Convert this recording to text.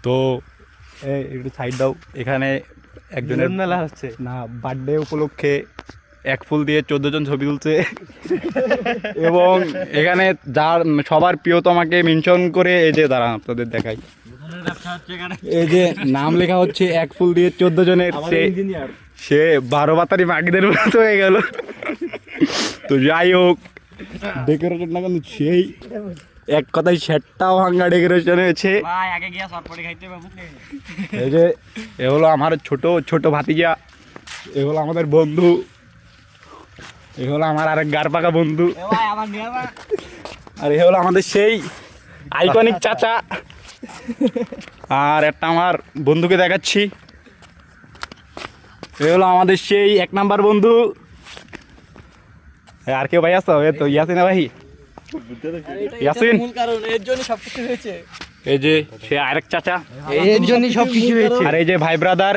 তো একটু সাইড দাও। এখানে একজনের মেলা হচ্ছে না, বার্থডে উপলক্ষে 1 ফুল দিয়ে 14 জন ছবি তুলছে এবং এখানে যার সবার প্রিয়তমাকে মেনশন করে এই যে দাঁড়ান আপনাদের দেখাই, এই যে নাম লেখা হচ্ছে 1 ফুল দিয়ে 14 জনের। সে 12 বাতারি মাগিদের মতো হয়ে গেল। তো যাই হোক, ডেকোরেশন না কিন্তু সেই এক কথায় সেটটাও ভাঙ্গা ডেকোরেশন হয়েছে। এই যে এ হলো আমার ছোট ছোট ভাতিজা, এ হলো আমাদের বন্ধু, এ হলো আমার আরেক গার পাকা বন্ধু, আর এ হলো আমাদের সেই আইকনিক চাচা। আর একটা আমার বন্ধুকে দেখাচ্ছি, এ হলো আমাদের সেই 1 নাম্বার বন্ধু। আর কেউ ভাই আসতো? এ তো ইয়াসিন ভাই, ইয়াসিন। এই যে সে আরেক চাচা, এর জন্যই সবকিছু হয়েছে। আর এই যে ভাই ব্রাদার,